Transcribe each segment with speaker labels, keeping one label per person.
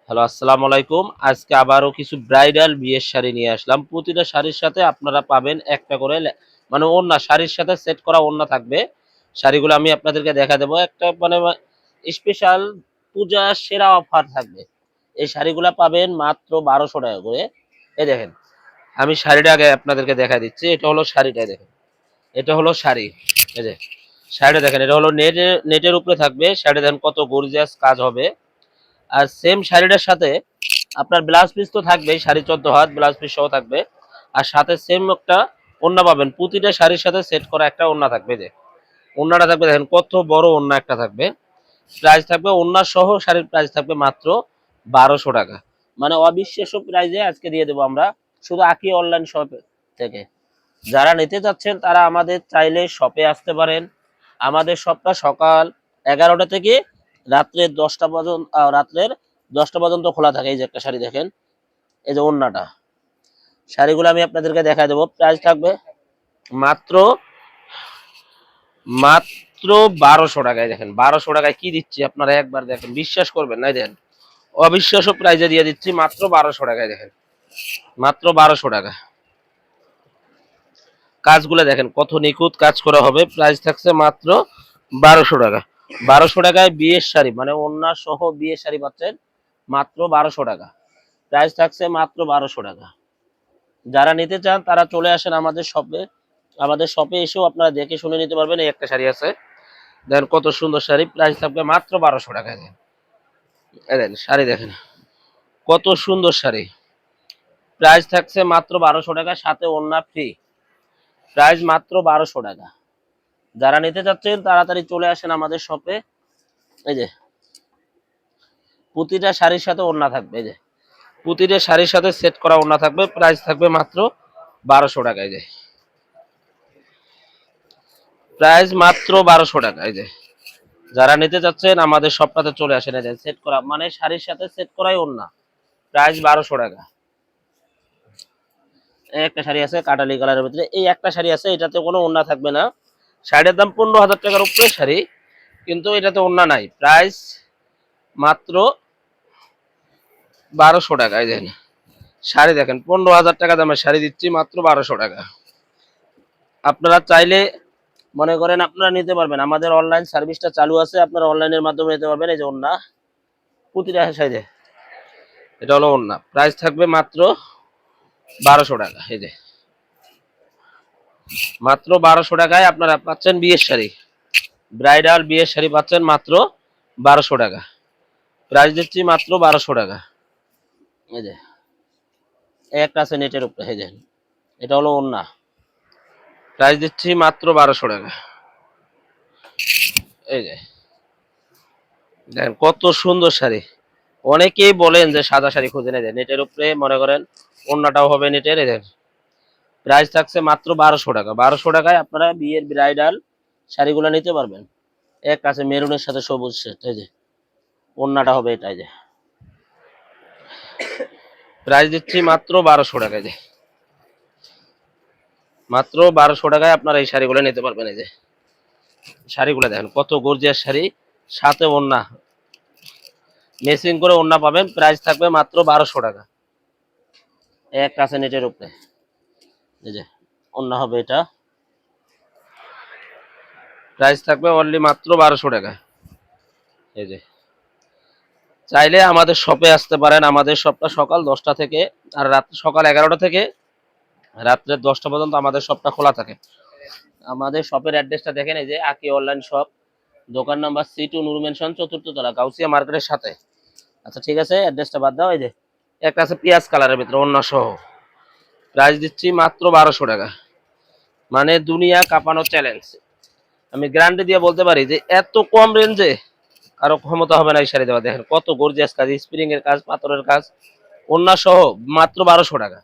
Speaker 1: Hello, আসসালামু আলাইকুম। আজকে আবারও কিছু ব্রাইডাল বিয়ের শাড়ি নিয়ে আসলাম। প্রতিটা শাড়ির সাথে আপনারা পাবেন একটা করে মানে ওড়না, শাড়ির সাথে সেট করা ওড়না থাকবে। শাড়িগুলো আমি আপনাদেরকে দেখা দেবো। একটা মানে স্পেশাল পূজা সেরা অফার থাকবে। এই শাড়িগুলা পাবেন মাত্র ৳১২০০ করে। এই দেখেন, আমি শাড়িটা আগে আপনাদেরকে দেখায় দিচ্ছি। এটা হলো শাড়িটা দেখেন। এটা হলো শাড়ি। এই যে শাড়িটা দেখেন, এটা হলো নেটের উপরে থাকবে। শাড়িটা দেখেন কত গর্জিয়াস কাজ হবে। আর সেম শাড়িটার সাথে আপনার ব্লাউজ পিস তো থাকবেই, ১৪.৫ হাত ব্লাউজ পিস সহ থাকবে। আর সাথে সেম একটা ওড়না পাবেন। প্রতিটা শাড়ির সাথে সেট করা একটা ওড়না থাকবে যে। ওড়নাটা থাকবে দেখেন কত বড় ওড়না একটা থাকবে। প্রাইস থাকবে ওড়না সহ শাড়ির প্রাইস থাকবে মাত্র ৳১২০০। মানে অবিশ্বাস্য প্রাইজে আজকে দিয়ে দেবো আমরা শুধু আকি অনলাইন শপ থেকে। যারা নিতে চাচ্ছেন তারা আমাদের চাইলে শপে আসতে পারেন। আমাদের শপটা সকাল ১১টা থেকে রাত্রের ১০টা পর্যন্ত খোলা থাকে। এই যে একটা শাড়ি দেখেন, এই যে ওড়নাটা। শাড়িগুলো আমি আপনাদেরকে দেখায় দেবো। প্রাইস থাকবে মাত্র মাত্র ৳১২০০। দেখেন ৳১২০০ কি দিচ্ছি আপনারা একবার দেখেন, বিশ্বাস করবেন না। দেন অবিশ্বাস্য প্রাইজে দিয়ে দিচ্ছি মাত্র ৳১২০০। দেখেন মাত্র ৳১২০০। কাজগুলো দেখেন কত নিখুঁত কাজ করা হবে। প্রাইস থাকছে মাত্র ৳১২০০। ৳১২০০ বিয়ের শাড়ি মানে ওড়না সহ বিয়ের শাড়ি পাচ্ছেন মাত্র ৳১২০০। প্রাইস থাকছে মাত্র ৳১২০০। যারা নিতে চান তারা চলে আসেন আমাদের শপে। আমাদের শপে এসেও আপনারা দেখে শুনে নিতে পারবেন। এই একটা শাড়ি আছে, দেখেন কত সুন্দর শাড়ি। প্রাইস থাকবে মাত্র ৳১২০০। এই দেখেন শাড়ি দেখেন কত সুন্দর শাড়ি। প্রাইস থাকছে মাত্র ৳১২০০, সাথে ওড়না ফ্রি। প্রাইস মাত্র ৳১২০০। যারা নিতে চাচ্ছেন তাড়াতাড়ি চলে আসেন আমাদের শপে। এই যে প্রতিটা শাড়ির সাথে ওড়না থাকবে। এই যে প্রতিটা শাড়ির সাথে সেট করা ওড়না থাকবে। প্রাইস থাকবে মাত্র ৳১২০০। এই যে প্রাইস মাত্র ৳১২০০। এই যে যারা নিতে চাচ্ছেন আমাদের শপটাতে চলে আসেন। এই যে সেট করা মানে শাড়ির সাথে সেট করাই ওড়না। প্রাইস ৳১২০০। এই একটা শাড়ি আছে কাটালি কালারের ভিতরে। এই একটা শাড়ি আছে, এটাতে কোনো ওড়না থাকবে না। শাড়ির দাম ৳১৫,০০০ উপরে শাড়ি, কিন্তু এটাতে ওড়না নাই। প্রাইস মাত্র ৳১২০০। এই দেখেন শাড়ি দেখেন, ৳১৫,০০০ দামের শাড়ি দিচ্ছি মাত্র ৳১২০০। আপনারা চাইলে মনে করেন আপনারা নিতে পারবেন। আমাদের অনলাইন সার্ভিসটা চালু আছে। আপনারা অনলাইনের মাধ্যমে নিতে পারবেন। এই যে ওড়না প্রতিটা সাইজে, এটা হলো ওড়না। প্রাইস থাকবে মাত্র ৳১২০০। এই যে মাত্র ৳১২০০ আপনারা পাচ্ছেন বিয়ের শাড়ি। ব্রাইডাল বিয়ের শাড়ি পাচ্ছেন মাত্র ৳১২০০। প্রাইস দিচ্ছি মাত্র ৳১২০০। এই যে একটা আছে নেটের উপরে, এই যে এটা হলো ওড়না। প্রাইস দিচ্ছি মাত্র ৳১২০০। এই যে দেখেন কত সুন্দর শাড়ি। অনেকেই বলেন যে সাদা শাড়ি খুঁজে নেই, নেটের উপরে মনে করেন ওড়নাটাও হবে নেটের। এই দেখেন প্রাইস থাকছে মাত্র ৳১২০০। ৳১২০০ আপনারা বিয়ের ব্রাইডাল শাড়িগুলো নিতে পারবেন। একটা আছে মেরুনের সাথে সবুজ সেট। এই যে ওড়নাটা হবে এটা। এই যে প্রাইস দিচ্ছি মাত্র ৳১২০০। এই যে মাত্র ৳১২০০ আপনারা এই শাড়িগুলো নিতে পারবেন। এই যে শাড়িগুলো দেখেন কত গর্জিয়াস শাড়ি, সাথে ওড়না ম্যাচিং করে ওড়না পাবেন। প্রাইস থাকবে মাত্র ৳১২০০। একটা আছে নেটের উপরে। এই যে ওড়না হবে এটা। প্রাইস থাকবে অনলি মাত্র ৳১২০০। এই যে চাইলে আমাদের শপে আসতে পারেন। আমাদের শপটা সকাল ১০টা থেকে আর সকাল ১১টা থেকে রাত্রে ১০টা পর্যন্ত আমাদের শপটা খোলা থাকে। আমাদের শপের অ্যাড্রেসটা দেখেন, এই যে আকি অনলাইন শপ, দোকান নাম্বার C2 নূর মেনশন, ৪র্থ তলা, গাউসিয়া মার্কেটের সাথে। আচ্ছা ঠিক আছে, অ্যাড্রেসটা বাদ দাও। এই যে একটা আছে পিঁয়াজ কালারের ভিতরে ওড়না সহ। প্রাইস দিচ্ছি মাত্র ৳১২০০। মানে দুনিয়া কাঁপানো চ্যালেঞ্জ। আমি গ্যারান্টি দিয়ে বলতে পারি যে এত কম রেঞ্জে কারো ক্ষমতা হবে না এই শাড়ি দেওয়া। দেখেন কত গর্জিয়াস কাজ, স্প্রিং এর কাজ, পাথরের কাজ, ওড়না সহ মাত্র ৳১২০০।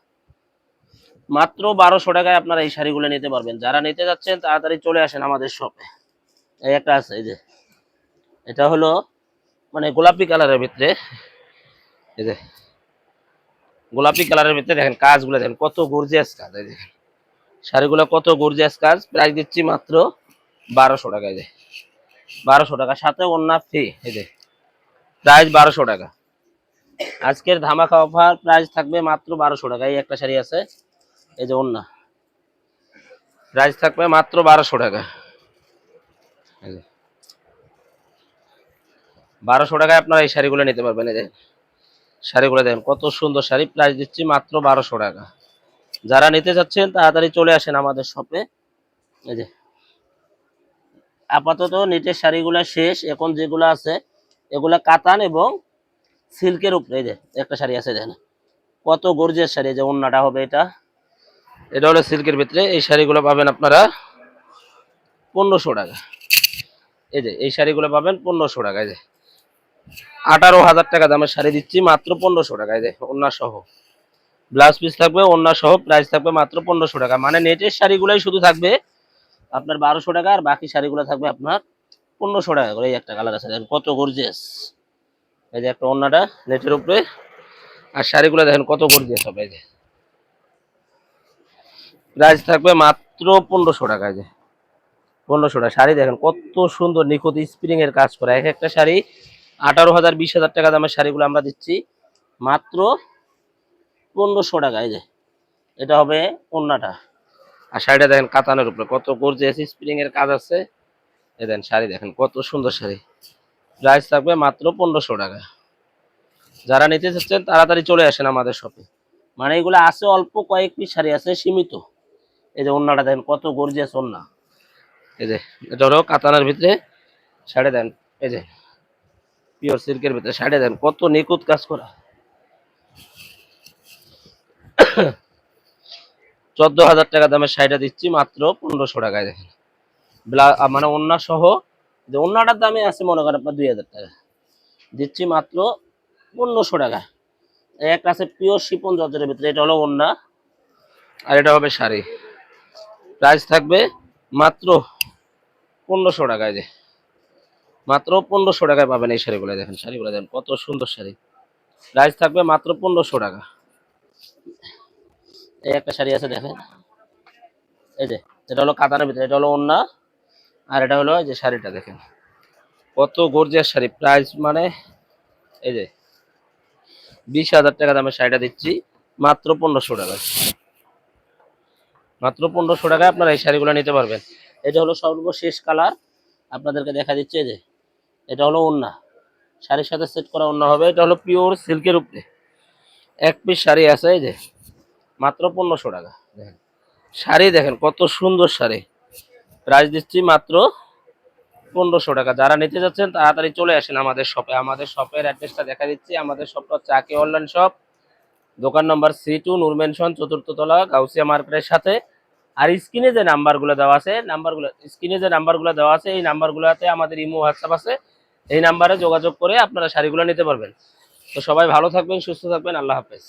Speaker 1: মাত্র ৳১২০০ আপনারা এই শাড়িগুলো নিতে পারবেন। যারা নিতে যাচ্ছেন তাড়াতাড়ি চলে আসেন আমাদের শপে। এই একটা আছে, এই যে এটা হলো মানে গোলাপি কালারের ভিতরে। এই যে গোলাপি কালারের ভিতরে দেখেন কাজগুলো দেখেন কত গর্জিয়াস কাজ। এই দেখেন শাড়িগুলো কত গর্জিয়াস কাজ। প্রাইস দিচ্ছি মাত্র ৳১২০০। এই যে ৳১২০০ সাথে ওড়না ফ্রি। এই যে প্রাইস ৳১২০০। আজকের ধামাকা অফার প্রাইস থাকবে মাত্র 1200 টাকা। এই একটা শাড়ি আছে, এই যে ওন্না, প্রাইস থাকবে মাত্র 1200 টাকা। এই যে 1200 টাকায় আপনারা এই শাড়িগুলো নিতে পারবেন। এই যে শাড়িগুলো দেখেন কত সুন্দর শাড়ি, প্রাইস দিচ্ছি মাত্র 1200 টাকা। যারা নিতে চাচ্ছেন তাড়াতাড়ি চলে আসেন আমাদের শপে। এই যে আপাতত নেটের শাড়িগুলো শেষ, এখন যেগুলো আছে এগুলা কাতান এবং সিল্কের উপরে। এই যে একটা শাড়ি আছে দেখেন কত গর্জিয়াস শাড়ি, যে ওন্নাটা হবে এটা, এটা হলো সিল্কের ভিতরে। এই শাড়িগুলো পাবেন আপনারা 1500 টাকা। এই যে এই শাড়িগুলো পাবেন 1500 টাকা। এই যে 18,000 টাকা দামের শাড়ি দিচ্ছি মাত্র 1500 টাকা। এই যে ওন্না সহ ব্লাউজ পিস থাকবে, ওন্না সহ, প্রাইস থাকবে মাত্র 1500 টাকা। মানে নেটের শাড়িগুলাই শুধু থাকবে আপনার 1200 টাকা, আর বাকি শাড়িগুলো থাকবে আপনার 1500 টাকা করে। এই একটা কালার আছে দেখেন কত গর্জিয়াস, এই যে একটা ওন্নাটা নেটের উপরে, আর শাড়িগুলো দেখেন কত গর্জিয়াস হবে। এই যে প্রাইস থাকবে মাত্র 1500 টাকা। এই যে 1500 টাকা শাড়ি দেখেন কত সুন্দর নিখুঁত স্প্রিং এর কাজ করা। এক একটা শাড়ি 18,000 20,000 টাকা দামের শাড়িগুলো আমরা দিচ্ছি মাত্র 1500 টাকা। এই যে এটা হবে ওন্নাটা, আর শাড়িটা দেখেন কাতানের উপরে কত গর্জিয়াস স্প্রিং এর কাজ আছে। এই দেখেন শাড়ি দেখেন কত সুন্দর শাড়ি, প্রাইস থাকবে মাত্র 1500 টাকা। যারা নিতে চাচ্ছেন তাড়াতাড়ি চলে আসেন আমাদের শপে। মানে এগুলো আছে অল্প কয়েক পিস শাড়ি আছে সীমিত। এই যে ওন্নাটা দেখেন কত গর্জিয়াস ওন্না। এই যে এটা হলো কাতানের ভিতরে শাড়ি দেন, এই যে পিওর সিল্কের ভিতরে শাড়ি দেন কত নিখুঁত কাজ করা। 14,000 টাকা দামের শাড়িটা দিচ্ছি মাত্র 1500 টাকায়। দেখেন মানে ওন্না সহ, যে ওন্নাটার দামে আছে মনে করেন আপনার 2,000 টাকা, দিচ্ছি মাত্র 1500 টাকা। একটা আছে পিওর শিপন জর্জেটের ভিতরে, এটা হলো ওন্না, আর এটা হবে শাড়ি। প্রাইস থাকবে মাত্র 1500 টাকায়। যে মাত্র 1500 টাকায় পাবেন এই শাড়িগুলো। দেখেন শাড়িগুলো দেখেন কত সুন্দর শাড়ি, প্রাইস থাকবে মাত্র 1500 টাকা। এই একটা শাড়ি আছে দেখেন, এই যে এটা হলো কাতানের ভিতরে, এটা হলো ওন্না, আর এটা হলো এই যে শাড়িটা দেখেন কত গর্জিয়াস শাড়ি। প্রাইস মানে এই যে 20,000 টাকা দামের শাড়িটা দিচ্ছি মাত্র 1500 টাকায়। মাত্র 1500 টাকায় আপনারা এই শাড়িগুলো নিতে পারবেন। এটা হলো সর্বশেষ কালার আপনাদেরকে দেখা দিচ্ছে। যে এটা হলো ওন্না, শাড়ির সাথে সেট করা ওন্না হবে। এটা হলো পিওর সিল্কের উপরে এক পিস শাড়ি আছে। এই যে মাত্র 1500 টাকা। দেখেন শাড়ি দেখেন কত সুন্দর শাড়ি, প্রাইস দিচ্ছি মাত্র 1500 টাকা। যারা নিতে যাচ্ছেন তাড়াতাড়ি চলে আসেন আমাদের শপে। আমাদের শপের অ্যাড্রেসটা দেখা দিচ্ছি। আমাদের শপটা হচ্ছে আকি অনলাইন শপ, দোকান নম্বর C2, নূর ম্যানশন, 4th তলা, গাউসিয়া মার্কেটের সাথে। আর স্ক্রিনে যে নাম্বারগুলো দেওয়া আছে, এই নাম্বারগুলোতে আমাদের ইমো হোয়াটসঅ্যাপ আছে। এই নাম্বারে যোগাযোগ করে আপনারা শাড়িগুলো নিতে পারবেন। তো সবাই ভালো থাকবেন, সুস্থ থাকবেন, আল্লাহ হাফেজ।